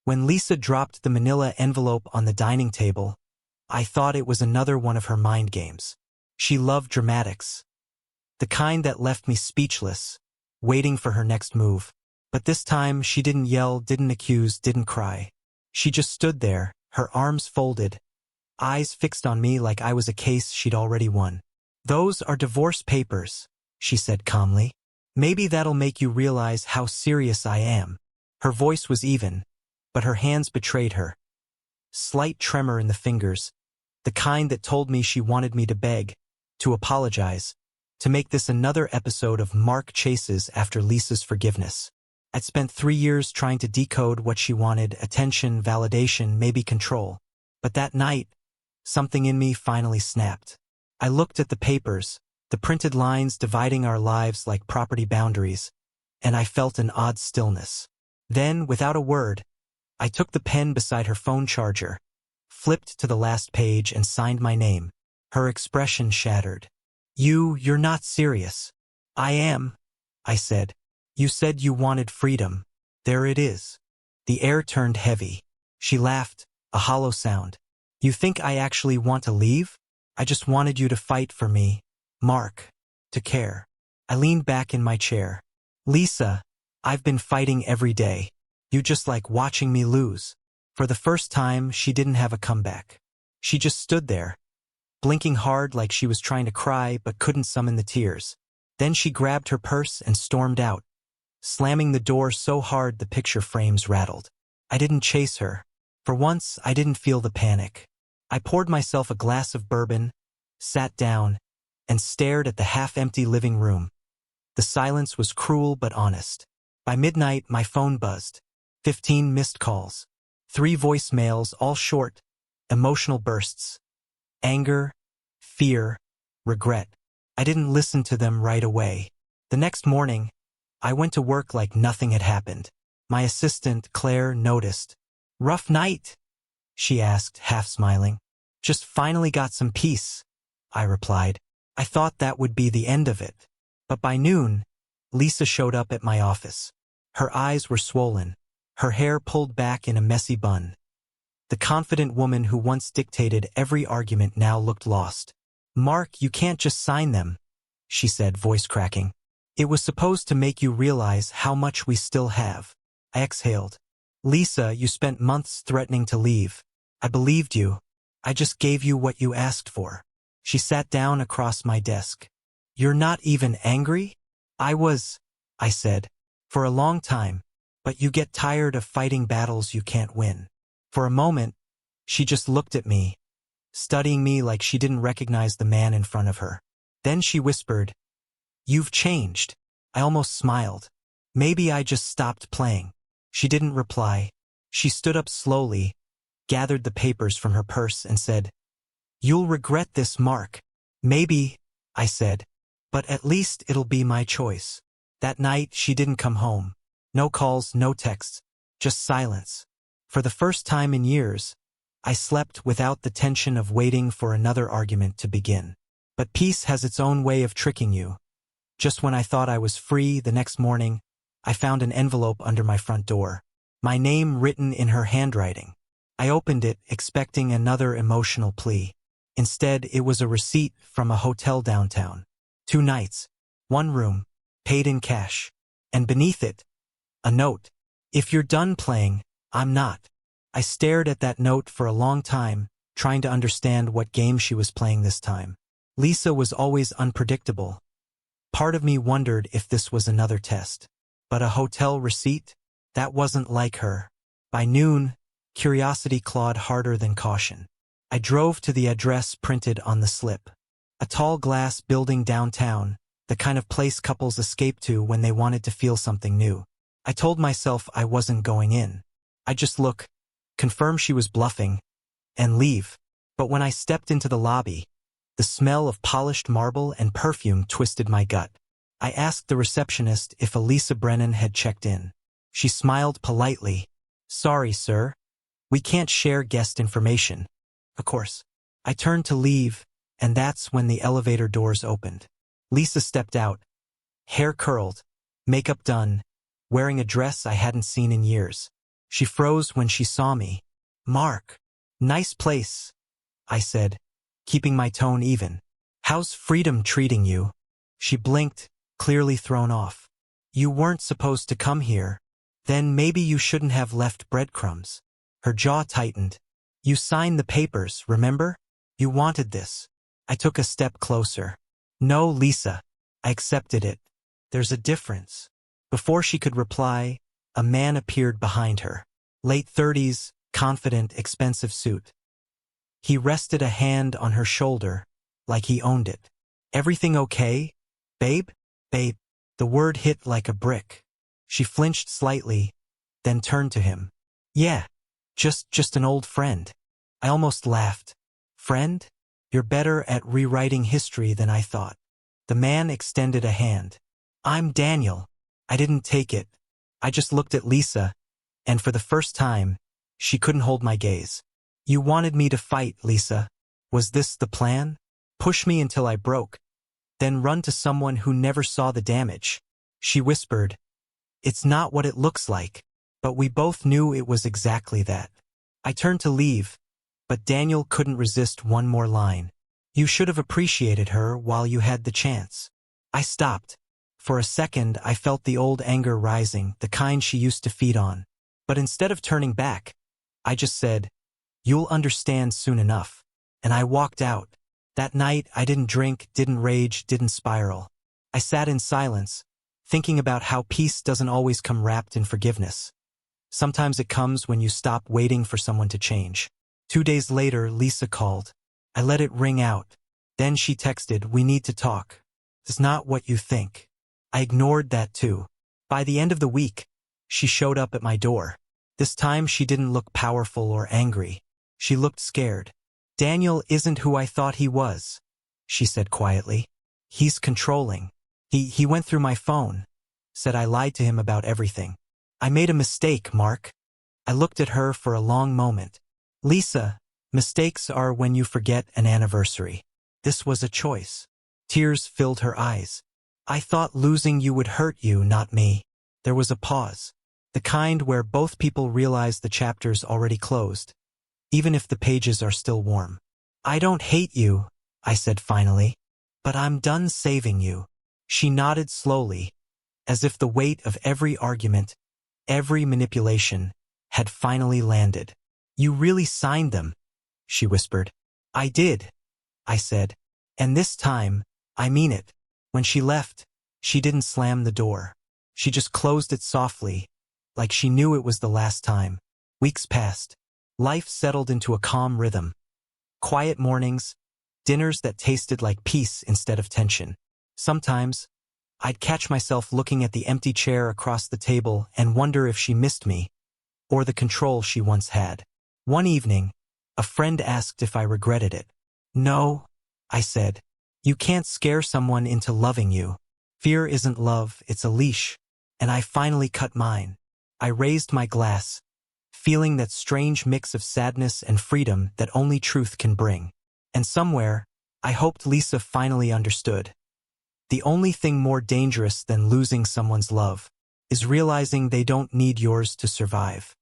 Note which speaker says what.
Speaker 1: When Lisa dropped the manila envelope on the dining table, I thought it was another one of her mind games. She loved dramatics, the kind that left me speechless, waiting for her next move. But this time she didn't yell, didn't accuse, didn't cry. She just stood there, her arms folded, eyes fixed on me like I was a case she'd already won. "Those are divorce papers," she said calmly. "Maybe that'll make you realize how serious I am." Her voice was even, but her hands betrayed her. Slight tremor in the fingers, the kind that told me she wanted me to beg, to apologize, to make this another episode of Mark chases after Lisa's forgiveness. I'd spent 3 years trying to decode what she wanted: attention, validation, maybe control. But that night, something in me finally snapped. I looked at the papers, the printed lines dividing our lives like property boundaries, and I felt an odd stillness. Then, without a word, I took the pen beside her phone charger, flipped to the last page and signed my name. Her expression shattered. You're not serious." "I am," I said. "You said you wanted freedom. There it is." The air turned heavy. She laughed, a hollow sound. "You think I actually want to leave? I just wanted you to fight for me, Mark, to care." I leaned back in my chair. "Lisa, I've been fighting every day. You just like watching me lose." For the first time, she didn't have a comeback. She just stood there, blinking hard like she was trying to cry but couldn't summon the tears. Then she grabbed her purse and stormed out, slamming the door so hard the picture frames rattled. I didn't chase her. For once, I didn't feel the panic. I poured myself a glass of bourbon, sat down, and stared at the half-empty living room. The silence was cruel but honest. By midnight, my phone buzzed. 15 missed calls. 3 voicemails, all short, emotional bursts. Anger, fear, regret. I didn't listen to them right away. The next morning, I went to work like nothing had happened. My assistant, Claire, noticed. "Rough night?" she asked, half smiling. "Just finally got some peace," I replied. I thought that would be the end of it. But by noon, Lisa showed up at my office. Her eyes were swollen, her hair pulled back in a messy bun. The confident woman who once dictated every argument now looked lost. "Mark, you can't just sign them," she said, voice cracking. "It was supposed to make you realize how much we still have." I exhaled. "Lisa, you spent months threatening to leave. I believed you. I just gave you what you asked for." She sat down across my desk. "You're not even angry?" "I was," I said, "for a long time, but you get tired of fighting battles you can't win." For a moment, she just looked at me, studying me like she didn't recognize the man in front of her. Then she whispered, "You've changed." I almost smiled. Maybe I just stopped playing. She didn't reply. She stood up slowly, gathered the papers from her purse and said, "You'll regret this, Mark." "Maybe," I said, "but at least it'll be my choice." That night, she didn't come home. No calls, no texts, just silence. For the first time in years, I slept without the tension of waiting for another argument to begin. But peace has its own way of tricking you. Just when I thought I was free, the next morning, I found an envelope under my front door. My name written in her handwriting. I opened it, expecting another emotional plea. Instead, it was a receipt from a hotel downtown. 2 nights, 1 room, paid in cash. And beneath it, a note. "If you're done playing, I'm not." I stared at that note for a long time, trying to understand what game she was playing this time. Lisa was always unpredictable. Part of me wondered if this was another test. But a hotel receipt? That wasn't like her. By noon, curiosity clawed harder than caution. I drove to the address printed on the slip. A tall glass building downtown, the kind of place couples escape to when they wanted to feel something new. I told myself I wasn't going in. I'd just look, confirm she was bluffing, and leave. But when I stepped into the lobby, the smell of polished marble and perfume twisted my gut. I asked the receptionist if Elisa Brennan had checked in. She smiled politely. "Sorry, sir. We can't share guest information." Of course. I turned to leave, and that's when the elevator doors opened. Lisa stepped out, hair curled, makeup done, wearing a dress I hadn't seen in years. She froze when she saw me. Mark. Nice place, I said, keeping my tone even. How's freedom treating you? She blinked, clearly thrown off. You weren't supposed to come here. Then maybe you shouldn't have left breadcrumbs. Her jaw tightened. You signed the papers, remember? You wanted this. I took a step closer. No, Lisa. I accepted it. There's a difference. Before she could reply, a man appeared behind her. Late 30s, confident, expensive suit. He rested a hand on her shoulder, like he owned it. Everything okay, babe? Babe. The word hit like a brick. She flinched slightly, then turned to him. Yeah, just an old friend. I almost laughed. Friend? You're better at rewriting history than I thought. The man extended a hand. I'm Daniel. I didn't take it. I just looked at Lisa, and for the first time, she couldn't hold my gaze. You wanted me to fight, Lisa. Was this the plan? Push me until I broke, then run to someone who never saw the damage. She whispered, It's not what it looks like. But we both knew it was exactly that. I turned to leave, but Daniel couldn't resist one more line. You should have appreciated her while you had the chance. I stopped. For a second, I felt the old anger rising, the kind she used to feed on. But instead of turning back, I just said, You'll understand soon enough. And I walked out. That night, I didn't drink, didn't rage, didn't spiral. I sat in silence, thinking about how peace doesn't always come wrapped in forgiveness. Sometimes it comes when you stop waiting for someone to change. 2 days later, Lisa called. I let it ring out. Then she texted, We need to talk. It's not what you think. I ignored that too. By the end of the week, she showed up at my door. This time she didn't look powerful or angry. She looked scared. Daniel isn't who I thought he was, she said quietly. He's controlling. He went through my phone, said I lied to him about everything. I made a mistake, Mark. I looked at her for a long moment. Lisa, mistakes are when you forget an anniversary. This was a choice. Tears filled her eyes. I thought losing you would hurt you, not me. There was a pause. The kind where both people realize the chapter's already closed, even if the pages are still warm. I don't hate you, I said finally, but I'm done saving you. She nodded slowly, as if the weight of every argument, every manipulation, had finally landed. You really signed them, she whispered. I did, I said. And this time, I mean it. When she left, she didn't slam the door. She just closed it softly, like she knew it was the last time. Weeks passed. Life settled into a calm rhythm. Quiet mornings, dinners that tasted like peace instead of tension. Sometimes, I'd catch myself looking at the empty chair across the table and wonder if she missed me, or the control she once had. One evening, a friend asked if I regretted it. No, I said. You can't scare someone into loving you. Fear isn't love, it's a leash. And I finally cut mine. I raised my glass, feeling that strange mix of sadness and freedom that only truth can bring. And somewhere, I hoped Lisa finally understood. The only thing more dangerous than losing someone's love is realizing they don't need yours to survive.